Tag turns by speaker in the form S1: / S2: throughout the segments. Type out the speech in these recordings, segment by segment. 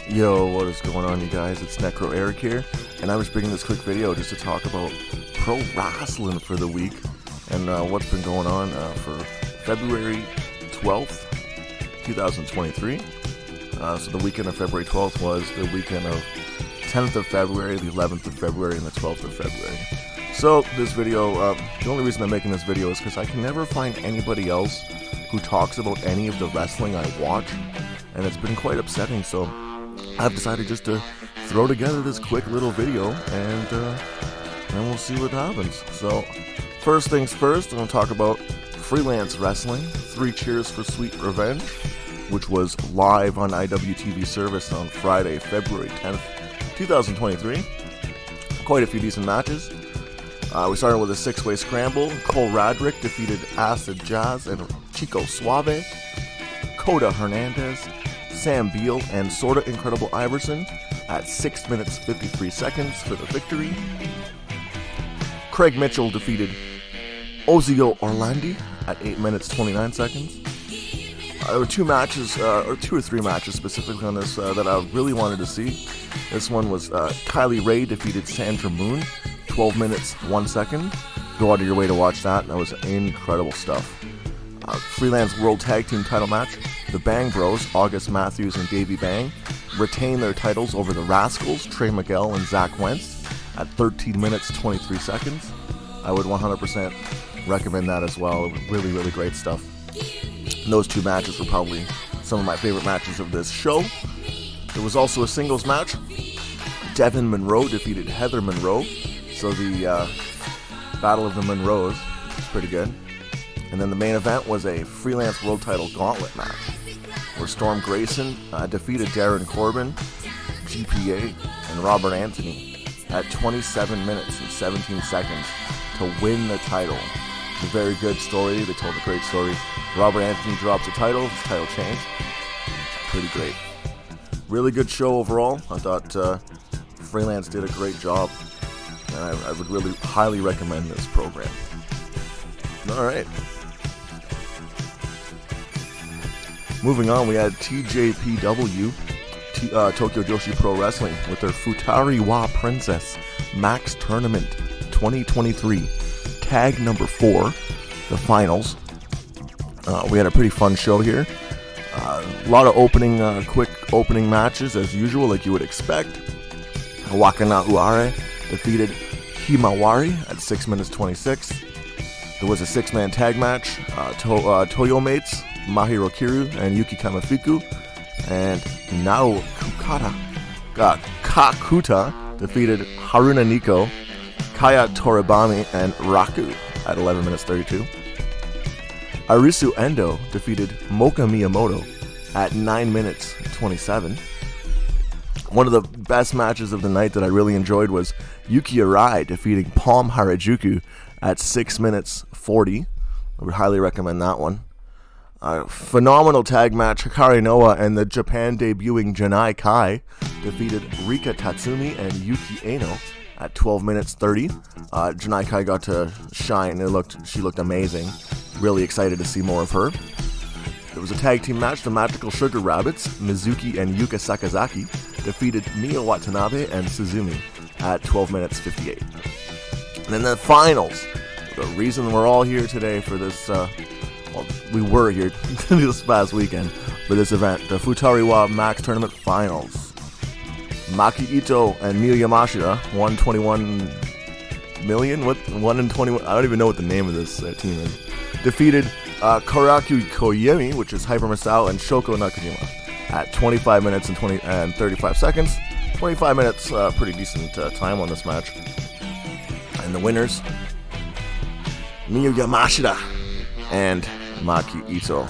S1: Yo, what is going on, you guys? It's Necro Eric here, and I was bringing this quick video just to talk about pro wrestling for the week and what's been going on for February 12th, 2023. So the weekend of February 12th was the weekend of 10th of February, the 11th of February, and the 12th of February. So this video, the only reason I'm making this video is because I can never find anybody else who talks about any of the wrestling I watch, and it's been quite upsetting. So I've decided just to throw together this quick little video, and we'll see what happens. So first things first, I'm going to talk about Freelance Wrestling, 3 Cheers for Sweet Revenge, which was live on IWTV service on Friday, February 10th, 2023. Quite a few decent matches. We started with a 6-way scramble. Cole Radrick defeated Acid Jazz and Chico Suave. Coda Hernandez, Sam Beal, and Sorta Incredible Iverson at 6 minutes 53 seconds for the victory. Craig Mitchell defeated Ozio Orlandi at 8 minutes 29 seconds. There were 2 matches, or 2 or 3 matches specifically on this that I really wanted to see. This one was Kylie Ray defeated Sandra Moon, 12 minutes 1 second. Go out of your way to watch that. That was incredible stuff. Freelance World Tag Team title match. The Bang Bros, August Matthews and Davey Bang, retain their titles over the Rascals, Trey Miguel and Zach Wentz, at 13 minutes 23 seconds. I would 100% recommend that as well. Really, really great stuff. And those 2 matches were probably some of my favorite matches of this show. There was also a singles match. Devin Monroe defeated Heather Monroe. So the Battle of the Monroes is pretty good. And then the main event was a Freelance World Title Gauntlet match, where Storm Grayson defeated Darren Corbin, GPA, and Robert Anthony at 27 minutes and 17 seconds to win the title. It's a very good story. They told a great story. Robert Anthony drops the title. His title changed. Pretty great. Really good show overall. I thought Freelance did a great job, and I would really highly recommend this program. All right. Moving on, we had TJPW, Tokyo Joshi Pro Wrestling, with their Futari wa Princess Max Tournament 2023, tag number 4, the finals. We had a pretty fun show here. A lot of quick opening matches as usual, like you would expect. Wakana Uare defeated Himawari at 6 minutes 26. There was a 6-man tag match. Toyo Mates, Mahiro Kiru, and Yuki Kamifuku, and Nao Kakuta defeated Haruna Niko, Kaya Toribami, and Raku at 11 minutes 32. Arisu Endo defeated Moka Miyamoto at 9 minutes 27. One of the best matches of the night that I really enjoyed was Yuki Arai defeating Palm Harajuku at 6 minutes 40. I would highly recommend that one. Phenomenal tag match. Hikari Noa and the Japan debuting Janai Kai defeated Rika Tatsumi and Yuki Eno at 12 minutes 30. Janai Kai got to shine. She looked amazing. Really excited to see more of her. There was a tag team match. The Magical Sugar Rabbits, Mizuki and Yuka Sakazaki, defeated Mio Watanabe and Suzumi at 12 minutes 58. And then the finals. The reason we're all here today for this, we were here this past weekend for this event, the Futari wa Max Tournament Finals. Maki Ito and Miyu Yamashita, 121 million? What? 1 in 21? I don't even know what the name of this team is. Defeated Koraku Koyemi, which is Hyper Masao, and Shoko Nakajima at 25 minutes and 35 seconds. 25 minutes, pretty decent time on this match. And the winners, Miyu Yamashita and Maki Ito.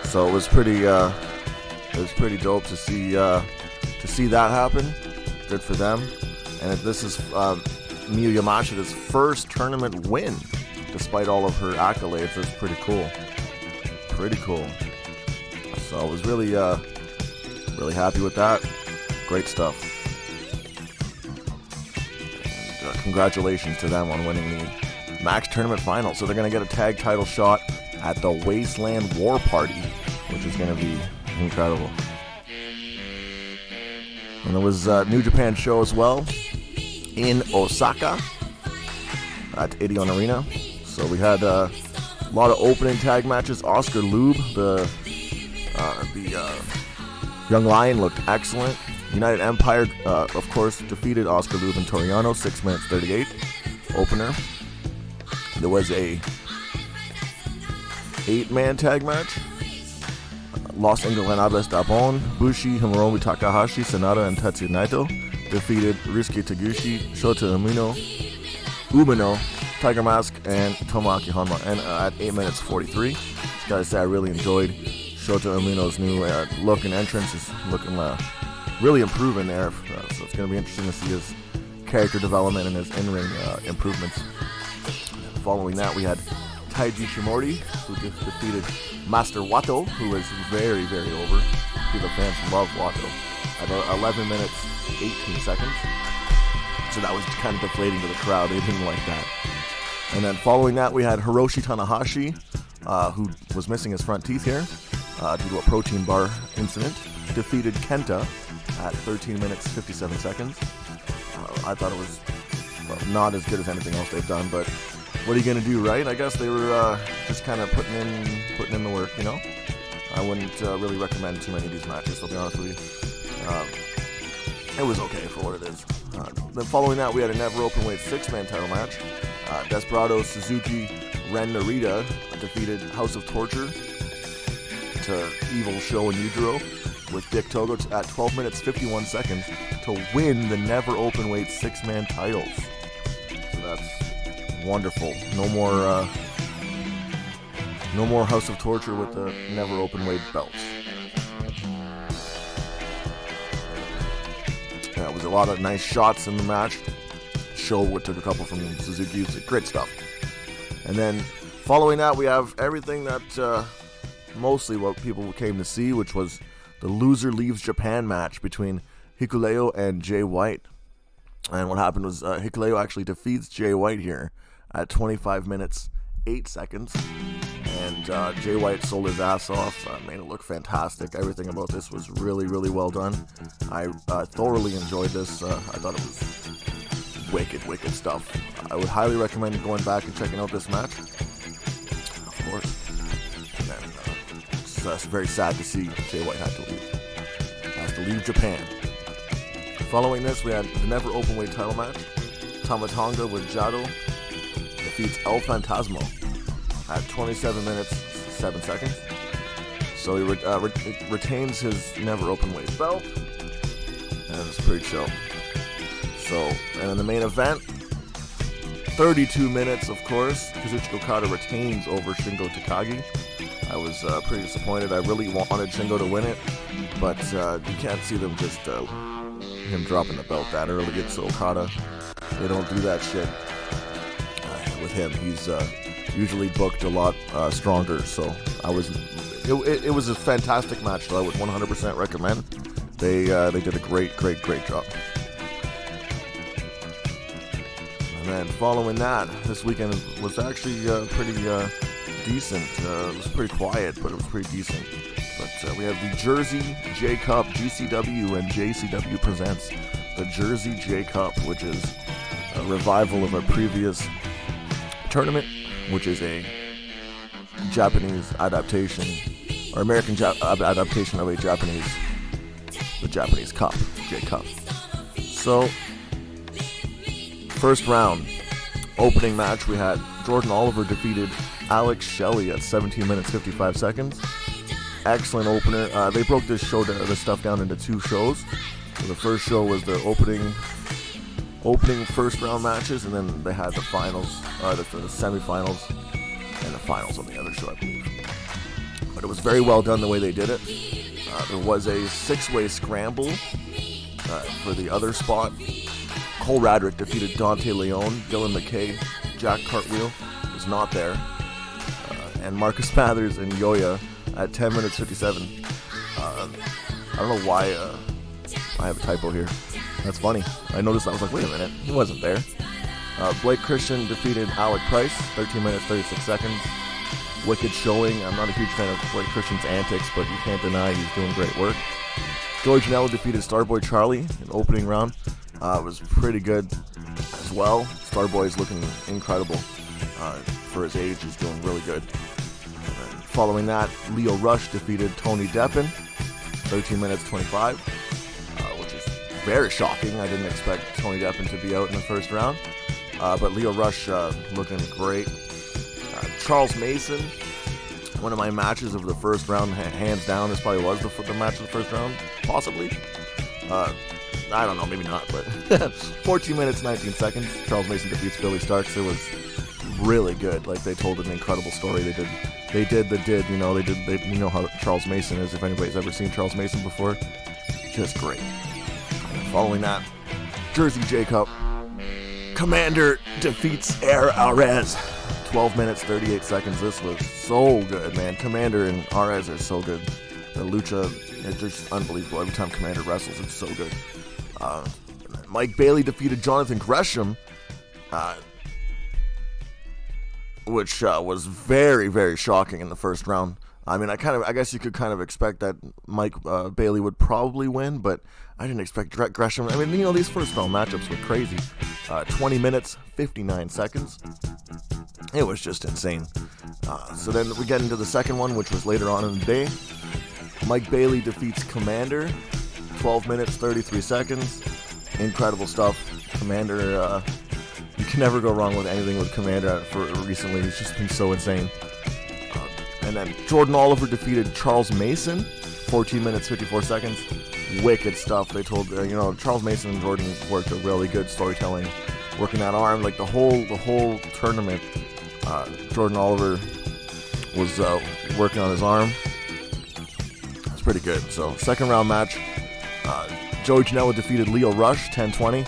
S1: So it was pretty dope to see that happen. Good for them. And this is Miyu Yamashita's first tournament win, despite all of her accolades. That's pretty cool. Pretty cool. So I was really happy with that. Great stuff. And, congratulations to them on winning the Max Tournament Final. So they're going to get a tag title shot at the Wasteland War Party, which is going to be incredible. And there was a New Japan show as well in Osaka at Edion Arena. So we had a lot of opening tag matches. Oscar Lube, the Young Lion, looked excellent. United Empire, of course, defeated Oscar Lube and Toriano, 6 minutes 38 opener. There was a 8-man tag match. Los Ingobernables da Bon, Bushi, Hiromu Takahashi, Sanada, and Tetsuya Naito defeated Ryusuke Taguchi, Shota Umino, Tiger Mask, and Tomoaki Honma, and at 8 minutes 43. Just gotta say, I really enjoyed Shota Umino's new look and entrance. Is looking really improving there, so it's gonna be interesting to see his character development and his in-ring improvements. Following that, we had Taiji Shimori, who defeated Master Wato, who was very, very over. People fans love Wato at 11 minutes 18 seconds. So that was kind of deflating to the crowd. They didn't like that. And then following that, we had Hiroshi Tanahashi, who was missing his front teeth here due to a protein bar incident, defeated Kenta at 13 minutes 57 seconds. I thought it was not as good as anything else they've done, but what are you going to do, right? I guess they were just kind of putting in the work, you know? I wouldn't really recommend too many of these matches, I'll be honest with you. It was okay for what it is. Then following that, we had a never openweight 6-man title match. Desperado, Suzuki, Ren Narita defeated House of Torture to Evil Show and Yujiro with Dick Togo at 12 minutes 51 seconds to win the never openweight 6-man titles. So that's wonderful. No more House of Torture with the never openweight belts. It was a lot of nice shots in the match. Show took a couple from Suzuki. It's great stuff. And then following that, we have everything that mostly what people came to see, which was the loser leaves Japan match between Hikuleo and Jay White. And what happened was Hikuleo actually defeats Jay White here at 25 minutes 8 seconds. And Jay White sold his ass off, made it look fantastic. Everything about this was really, really well done. I thoroughly enjoyed this. I thought it was wicked stuff. I would highly recommend going back and checking out this match. Of course. And then it's very sad to see Jay White have to leave Japan. Following this, we had the never openweight title match. Tama Tonga with Jado defeats El Fantasmo at 27 minutes 7 seconds. So he retains his never openweight belt, and it's pretty chill. So, and in the main event, 32 minutes, of course, Kazuchika Okada retains over Shingo Takagi. I was pretty disappointed. I really wanted Shingo to win it, but you can't see them just him dropping the belt that early. It's Okada. They don't do that shit with him. He's usually booked a lot stronger. So it was a fantastic match that I would 100% recommend. They did a great job. And then following that, this weekend was actually pretty decent. It was pretty quiet, but it was pretty decent. But we have the JerseyJCup, GCW and JCW presents the JerseyJCup, which is a revival of a previous tournament, which is a Japanese adaptation, or American adaptation of the Japanese Cup, J-Cup. So, first round, opening match, we had Jordan Oliver defeated Alex Shelley at 17 minutes 55 seconds. Excellent opener. They broke this stuff down into 2 shows. So the first show was the opening first round matches, and then they had the finals, the semifinals, and the finals on the other show, I believe. But it was very well done the way they did it. There was a 6-way scramble for the other spot. Cole Radrick defeated Dante Leon. Dylan McKay, Jack Cartwheel was not there. And Marcus Mathers and Yoya at 10 minutes 57. I don't know why I have a typo here. That's funny. I noticed that. I was like, wait a minute, he wasn't there. Blake Christian defeated Alec Price, 13 minutes 36 seconds. Wicked showing. I'm not a huge fan of Blake Christian's antics, but you can't deny he's doing great work. Joey Janela defeated Starboy Charlie in the opening round. It was pretty good as well. Starboy's looking incredible for his age. He's doing really good. And following that, Leo Rush defeated Tony Deppen, 13 minutes 25, which is very shocking. I didn't expect Tony Deppen to be out in the first round, but Leo Rush looking great. Charles Mason, one of my matches of the first round, hands down. This probably was the match of the first round, possibly. I don't know, maybe not, but 14 minutes, 19 seconds. Charles Mason defeats Billy Starks. It was really good. Like, they told an incredible story. You know how Charles Mason is. If anybody's ever seen Charles Mason before, just great. Following that, JerseyJCup, Commander defeats Air Arez. 12 minutes, 38 seconds. This was so good, man. Commander and Arez are so good. The lucha, it's just unbelievable. Every time Commander wrestles, it's so good. Mike Bailey defeated Jonathan Gresham, which was very, very shocking in the first round. I mean, I guess you could kind of expect that Mike Bailey would probably win, but I didn't expect Gresham. I mean, these first round matchups were crazy. 20 minutes, 59 seconds. It was just insane. So then we get into the second one, which was later on in the day. Mike Bailey defeats Commander, 12 minutes, 33 seconds. Incredible stuff. Commander, you can never go wrong with anything with Commander for recently. He's just been so insane. And then Jordan Oliver defeated Charles Mason, 14 minutes, 54 seconds. Wicked stuff. They told, Charles Mason and Jordan worked a really good storytelling, working that arm. Like the whole tournament, Jordan Oliver was working on his arm. It's pretty good. So second round match, Joey Janela defeated Leo Rush, 10-20.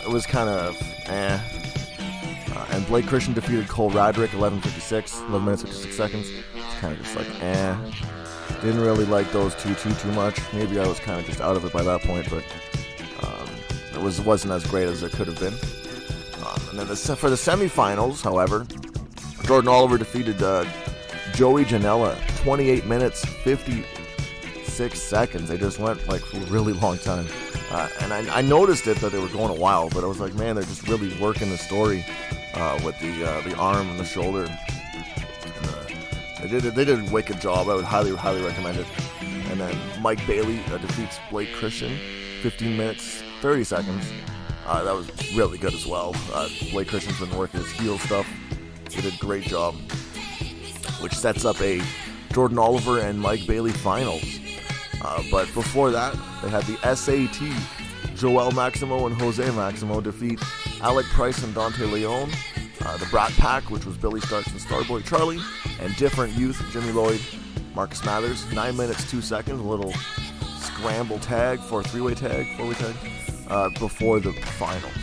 S1: It was kind of and Blake Christian defeated Cole Radrick, 11 minutes, 56 seconds. It's kind of just like Didn't really like those two too much. Maybe I was kind of just out of it by that point, but it wasn't as great as it could have been. And then for the semifinals, however, Jordan Oliver defeated Joey Janela, 28 minutes, 56 seconds. They just went like for a really long time. And I noticed it that they were going a while, but I was like, man, they're just really working the story with the arm and the shoulder. And, they did a wicked job. I would highly recommend it. And then Mike Bailey defeats Blake Christian, 15 minutes, 30 seconds. That was really good as well. Blake Christian's been working his heel stuff. He did a great job, which sets up a Jordan Oliver and Mike Bailey finals. But before that, they had the SAT. Joel Maximo and Jose Maximo defeat Alec Price and Dante Leon. The Brat Pack, which was Billy Starks and Starboy Charlie, and Different Youth, Jimmy Lloyd, Marcus Mathers. 9 minutes, 2 seconds. A little scramble tag for a four-way tag, before the finals.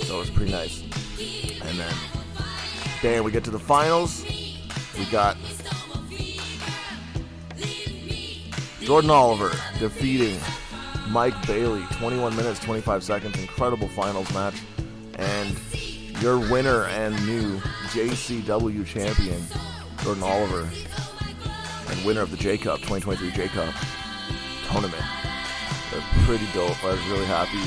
S1: So it was pretty nice. And then, bam, we get to the finals. We got Jordan Oliver defeating Mike Bailey, 21 minutes, 25 seconds. Incredible finals match. And your winner and new JCW champion, Jordan Oliver, and winner of the JCup, 2023 JCup tournament. They're pretty dope. I was really happy.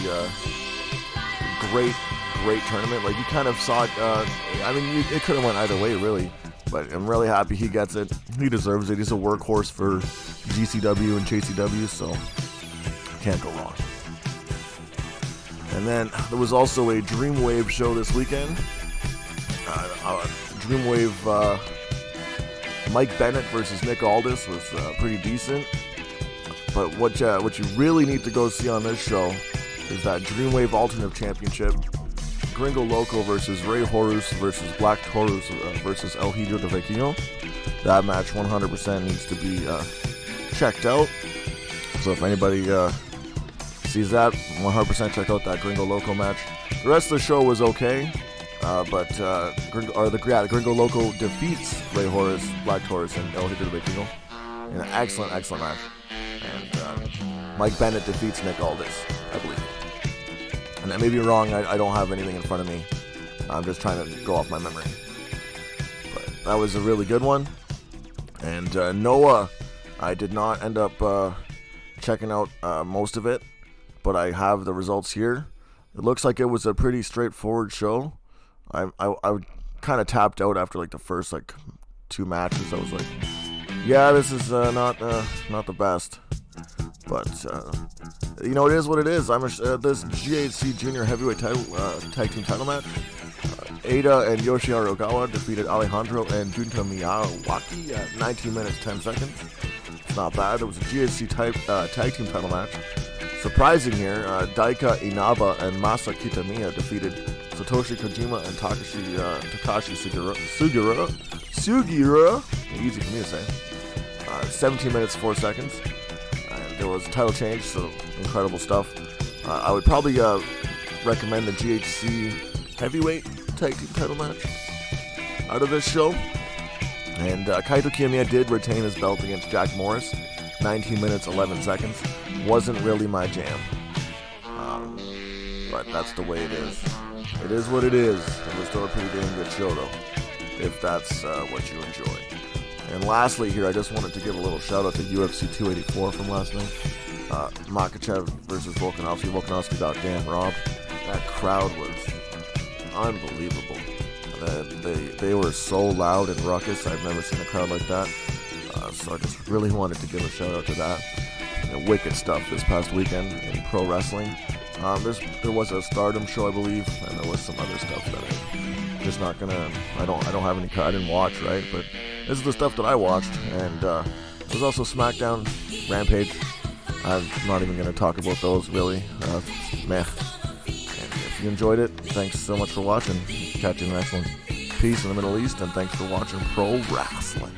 S1: Great tournament. Like, you kind of saw it. It could have went either way, really. But I'm really happy he gets it. He deserves it. He's a workhorse for GCW and JCW, so can't go wrong. And then there was also a Dreamwave show this weekend. Dreamwave, Mike Bennett versus Nick Aldis was pretty decent. But what you really need to go see on this show is that Dreamwave Alternative Championship. Gringo Loco versus Ray Horus versus Black Taurus versus El Hijo de Vecchio. That match 100% needs to be checked out. So if anybody sees that, 100% check out that Gringo Loco match. The rest of the show was okay, but Gringo Loco defeats Ray Horus, Black Taurus, and El Hijo de Vecchio in an excellent match. And Mike Bennett defeats Nick Aldis, I believe. And I may be wrong, I don't have anything in front of me. I'm just trying to go off my memory. But that was a really good one. And Noah, I did not end up checking out most of it, but I have the results here. It looks like it was a pretty straightforward show. I kind of tapped out after like the first like 2 matches. I was like, yeah, this is not the best. But you know, it is what it is. This GHC Junior Heavyweight title, Tag Team title match. Ada and Yoshiharu Ogawa defeated Alejandro and Junta Miyawaki at 19 minutes 10 seconds. It's not bad. It was a GHC tag team title match. Surprising here, Daika Inaba and Masa Kitamiya defeated Satoshi Kojima and Takashi Sugiura. Easy for me to say. 17 minutes 4 seconds. And there was a title change, so incredible stuff. I would probably recommend the GHC Heavyweight Tag Team title match out of this show. And Kaito Kiyomiya did retain his belt against Jack Morris. 19 minutes 11 seconds. Wasn't really my jam. But that's the way it is. It is what it is. It was still a pretty damn good show though, if that's what you enjoy. And lastly here, I just wanted to give a little shout out to UFC 284 from last night. Makachev versus Volkanovski. Volkanovski got damn robbed. That crowd was unbelievable. They were so loud and ruckus. I've never seen a crowd like that. So I just really wanted to give a shout out to that. Wicked stuff this past weekend in pro wrestling. There was a Stardom show, I believe, and there was some other stuff that I'm just not gonna. I don't have any. I didn't watch, right? But this is the stuff that I watched, and there's also SmackDown, Rampage. I'm not even gonna talk about those really. Meh. If you enjoyed it, thanks so much for watching. Catch you in the next one. Peace in the Middle East, and thanks for watching Pro Wrestling.